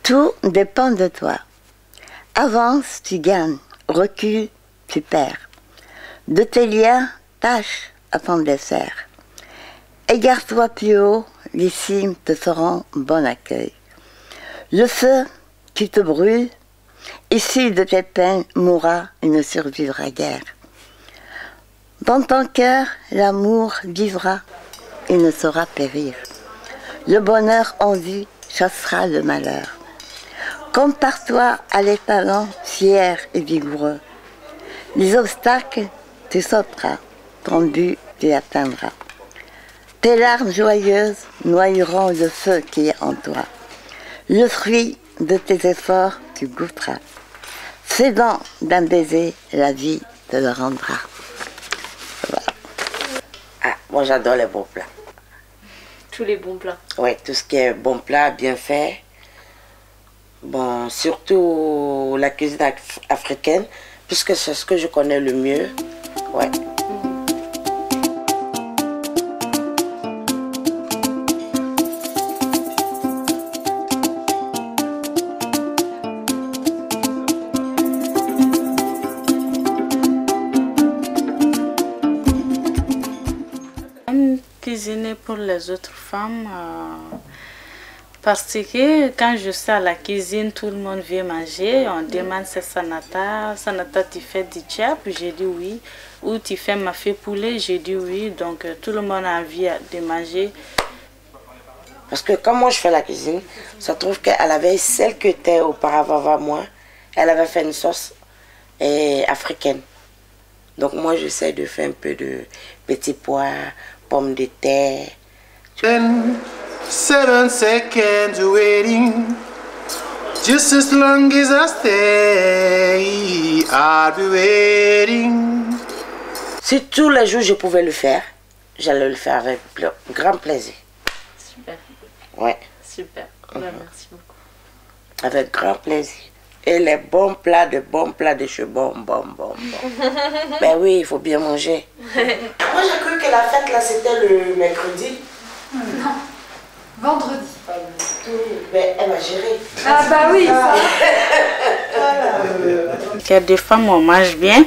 Tout dépend de toi. Avance, tu gagnes. Recule, tu perds. De tes liens, tâche à ton dessert. Égare-toi plus haut, les cimes te feront bon accueil. Le feu qui te brûle, issu de tes peines, mourra et ne survivra guère. Dans ton cœur, l'amour vivra et ne saura périr. Le bonheur en vie chassera le malheur. Compare-toi à les talents fiers et vigoureux. Les obstacles, tu sauteras, ton but, tu atteindras. Tes larmes joyeuses noyeront le feu qui est en toi. Le fruit de tes efforts, tu goûteras. Cédant d'un baiser, la vie te le rendra. Voilà. Ah, moi j'adore les bons plats. Tous les bons plats. Oui, tout ce qui est bon plat, bien fait. Bon, surtout la cuisine africaine, puisque c'est ce que je connais le mieux. Ouais. Cuisiner pour les autres femmes parce que quand je suis à la cuisine, tout le monde vient manger. On demande c'est Sanata, Sanata tu fais du tchap, j'ai dit oui. Ou tu fais mafé poulet, j'ai dit oui. Donc tout le monde a envie de manger. Parce que quand moi je fais la cuisine, ça trouve qu'elle avait celle que était auparavant avant moi, elle avait fait une sauce africaine. Donc moi j'essaie de faire un peu de petits pois, pommes de terre. 7 seconds waiting. Just as long as I stay, I'll be waiting. Si tous les jours je pouvais le faire, j'allais le faire avec grand plaisir. Super. Ouais. Super. Merci beaucoup. Avec grand plaisir. Et les bons plats de cheveux, bon. Ben oui, il faut bien manger. Moi j'ai cru que la fête là c'était le mercredi. Non, vendredi. Ben elle m'a géré. Ah bah oui, ça. Il y a des femmes, on mange bien.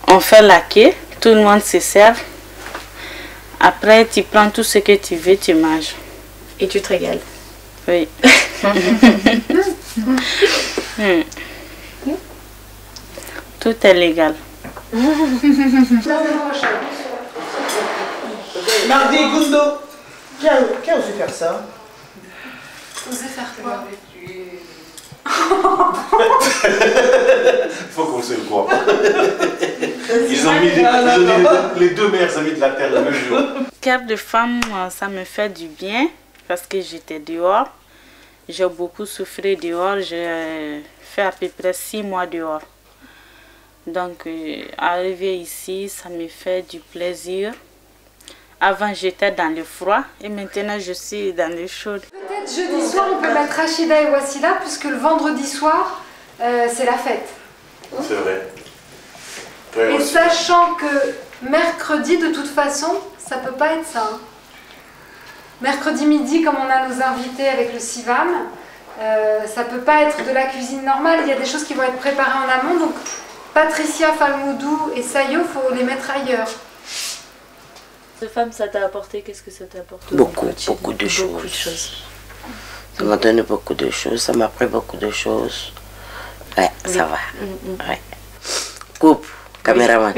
On fait la queue, tout le monde se sert. Après, tu prends tout ce que tu veux, tu manges. Et tu te régales. Oui. Tout est légal. Mardi Gundo, qui a osé faire ça? Osé faire quoi? Faut qu'on se le croie. Ils ont mis les deux meilleurs amis de la terre le même jour. Cœur de femme, ça me fait du bien parce que j'étais dehors. J'ai beaucoup souffert dehors. J'ai fait à peu près 6 mois dehors. Donc, arriver ici, ça me fait du plaisir. Avant, j'étais dans le froid et maintenant, je suis dans le chaud. Peut-être jeudi soir, on peut mettre Rachida et Wassila, puisque le vendredi soir, c'est la fête. C'est vrai. Et sachant que mercredi, de toute façon, ça peut pas être ça. Hein. Mercredi midi, comme on a nos invités avec le Sivam, ça peut pas être de la cuisine normale. Il y a des choses qui vont être préparées en amont. Donc, Patricia, Falmoudou et Sayo, il faut les mettre ailleurs. Cette femme, ça t'a apporté, qu'est-ce que ça t'a apporté? Beaucoup de choses. Ça m'a donné beaucoup de choses, ça m'a appris beaucoup de choses. Ouais, oui. Ça va. Ouais. Coupe, caméraman.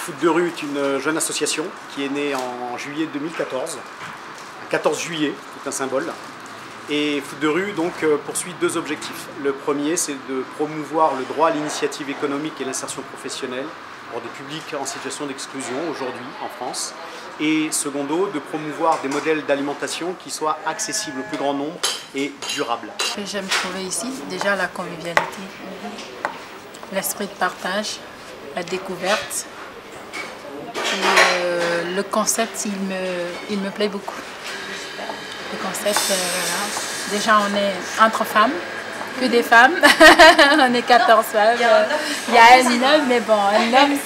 Foot de rue est une jeune association qui est née en juillet 2014, le 14 juillet, c'est un symbole. Et Foot de rue donc poursuit 2 objectifs. Le premier, c'est de promouvoir le droit à l'initiative économique et l'insertion professionnelle pour des publics en situation d'exclusion aujourd'hui en France. Et secondo, de promouvoir des modèles d'alimentation qui soient accessibles au plus grand nombre et durables. Ce que j'aime trouver ici, déjà la convivialité, l'esprit de partage, la découverte. Et le concept, il me plaît beaucoup. Le concept. recette, voilà. Déjà, on est entre femmes, que des femmes. On est 14 femmes. Il y a un homme, mais bon, un homme,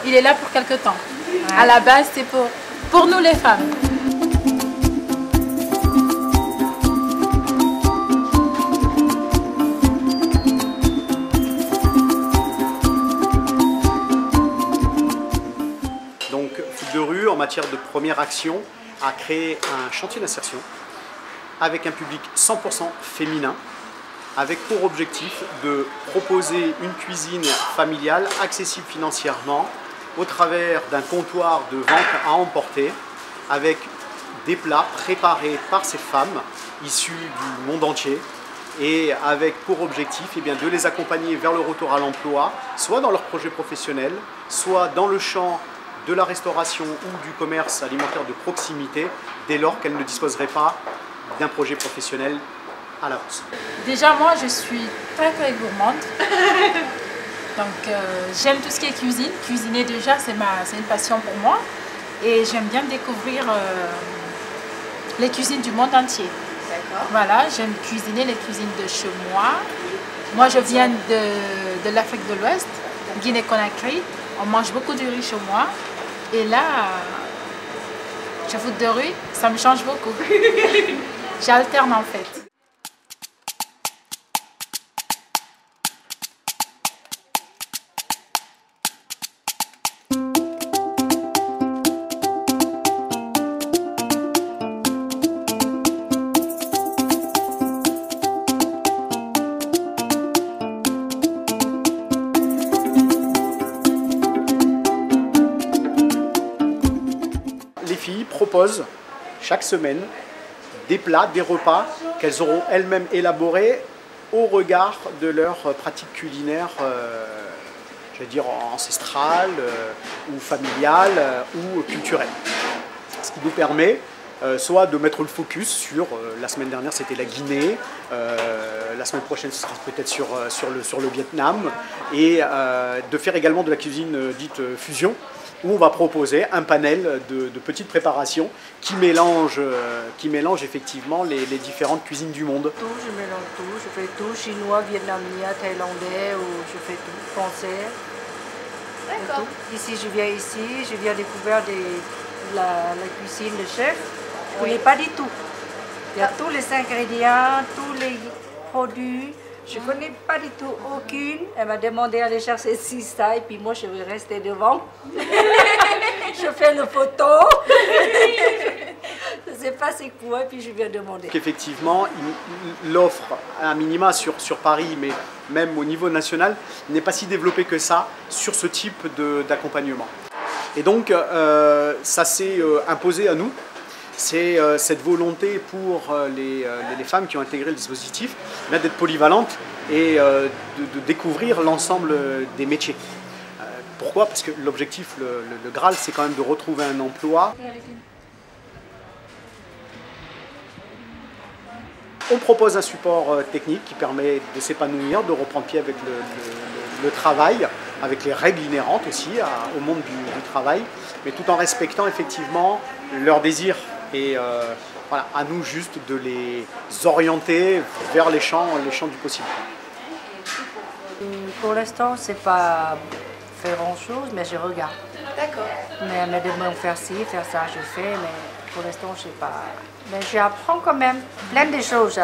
il est là pour quelque temps. Ouais. À la base, c'est pour nous les femmes. Donc, Foot de rue, en matière de première action, a créé un chantier d'insertion avec un public 100% féminin, avec pour objectif de proposer une cuisine familiale accessible financièrement au travers d'un comptoir de vente à emporter avec des plats préparés par ces femmes issues du monde entier et avec pour objectif de les accompagner vers le retour à l'emploi, soit dans leur projet professionnel, soit dans le champ de la restauration ou du commerce alimentaire de proximité dès lors qu'elles ne disposeraient pas d'un projet professionnel à l'avance. Déjà, moi, je suis très gourmande. Donc, j'aime tout ce qui est cuisine. Cuisiner, déjà, c'est une passion pour moi. Et j'aime bien découvrir les cuisines du monde entier. D'accord. Voilà, j'aime cuisiner les cuisines de chez moi. Moi, je viens de l'Afrique de l'Ouest, Guinée-Conakry. On mange beaucoup de riz chez moi. Et là, je Foot de rue, ça me change beaucoup. J'alterne en fait. Les filles proposent chaque semaine des plats, des repas qu'elles auront elles-mêmes élaborés au regard de leur pratique culinaire, je vais dire ancestrale ou familiale ou culturelle. Ce qui nous permet soit de mettre le focus sur, la semaine dernière c'était la Guinée, la semaine prochaine ce sera peut-être sur le Vietnam, et de faire également de la cuisine dite fusion, où on va proposer un panel de petites préparations qui mélangent effectivement les différentes cuisines du monde. Tout, je mélange tout, je fais tout, chinois, vietnamien, thaïlandais, ou je fais tout, français. D'accord. Ici, je viens découvrir la cuisine de chef. Je ne connais pas du tout. Il y a tous les ingrédients, tous les produits. Je ne connais pas du tout aucune. Elle m'a demandé d'aller chercher 6 ça et puis moi je vais rester devant. Je fais le photo. Je ne sais pas c'est quoi et puis je viens demander. Effectivement, l'offre à minima sur Paris, mais même au niveau national, n'est pas si développée que ça sur ce type d'accompagnement. Et donc ça s'est imposé à nous. C'est cette volonté pour les femmes qui ont intégré le dispositif d'être polyvalentes et de découvrir l'ensemble des métiers. Pourquoi? Parce que l'objectif, le Graal, c'est quand même de retrouver un emploi. On propose un support technique qui permet de s'épanouir, de reprendre pied avec le travail, avec les règles inhérentes aussi au monde du travail, mais tout en respectant effectivement leurs désirs. Et voilà, à nous juste de les orienter vers les champs du possible. Pour l'instant, c'est pas faire grand chose, mais je regarde. D'accord. Mais elle me demande faire ci, faire ça, je fais, mais pour l'instant, je sais pas. Mais j'apprends quand même plein de choses.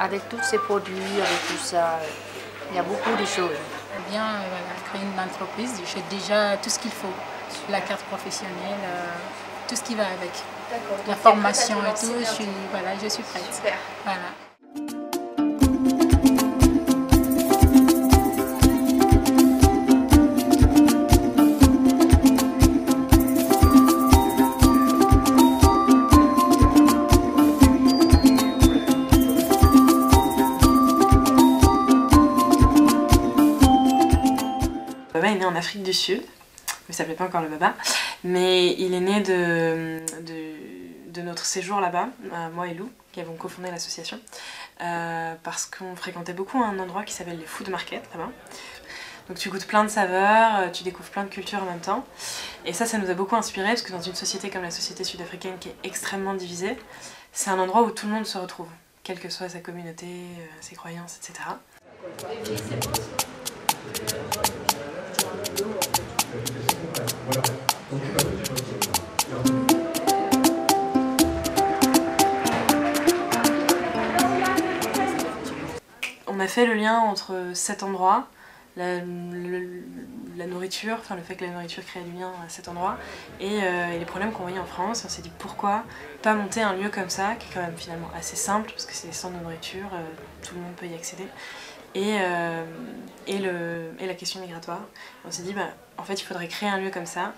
Avec tous ces produits, avec tout ça, il y a beaucoup de choses. Bien créer une entreprise, j'ai déjà tout ce qu'il faut. La carte professionnelle, tout ce qui va avec. La formation et tout, je suis prête. Super. Voilà. Baba est né en Afrique du Sud, mais ça s'appelait pas encore le Baba, mais il est né de notre séjour là-bas, moi et Lou, qui avons cofondé l'association, parce qu'on fréquentait beaucoup un endroit qui s'appelle les Food Market là-bas. Donc tu goûtes plein de saveurs, tu découvres plein de cultures en même temps. Et ça nous a beaucoup inspiré parce que dans une société comme la société sud-africaine qui est extrêmement divisée, c'est un endroit où tout le monde se retrouve, quelle que soit sa communauté, ses croyances, etc. On a fait le lien entre cet endroit, la nourriture, enfin le fait que la nourriture crée du lien à cet endroit, et les problèmes qu'on voyait en France. On s'est dit pourquoi pas monter un lieu comme ça, qui est quand même finalement assez simple, parce que c'est des centres de nourriture, tout le monde peut y accéder, et la question migratoire. On s'est dit en fait il faudrait créer un lieu comme ça,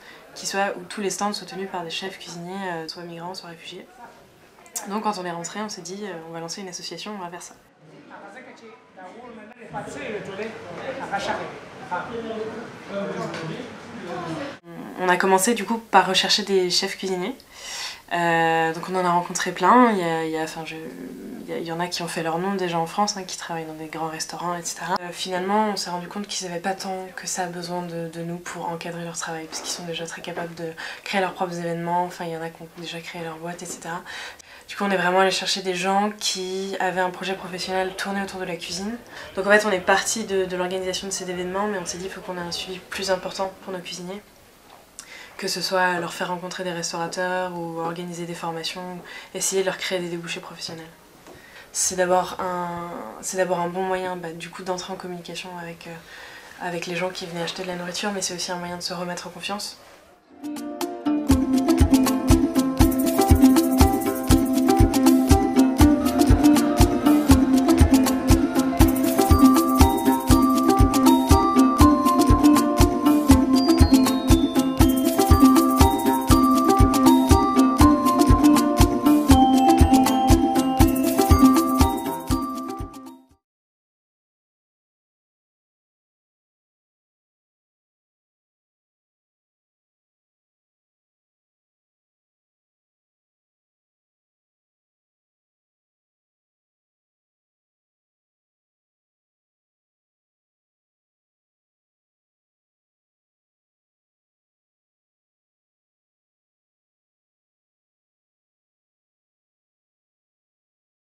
où tous les stands soient tenus par des chefs cuisiniers, soit migrants, soit réfugiés. Donc quand on est rentré, on s'est dit on va lancer une association, on va faire ça. On a commencé du coup par rechercher des chefs cuisiniers. Donc on en a rencontré plein. Il y en a qui ont fait leur nom déjà en France, qui travaillent dans des grands restaurants, etc. Finalement, on s'est rendu compte qu'ils n'avaient pas tant que ça besoin de nous pour encadrer leur travail, parce qu'ils sont déjà très capables de créer leurs propres événements. Enfin, il y en a qui ont déjà créé leur boîte, etc. Du coup, on est vraiment allé chercher des gens qui avaient un projet professionnel tourné autour de la cuisine. Donc en fait, on est parti de l'organisation de ces événements, mais on s'est dit qu'il faut qu'on ait un suivi plus important pour nos cuisiniers. Que ce soit leur faire rencontrer des restaurateurs ou organiser des formations, essayer de leur créer des débouchés professionnels. C'est d'abord un bon moyen du coup d'entrer en communication avec les gens qui venaient acheter de la nourriture, mais c'est aussi un moyen de se remettre en confiance.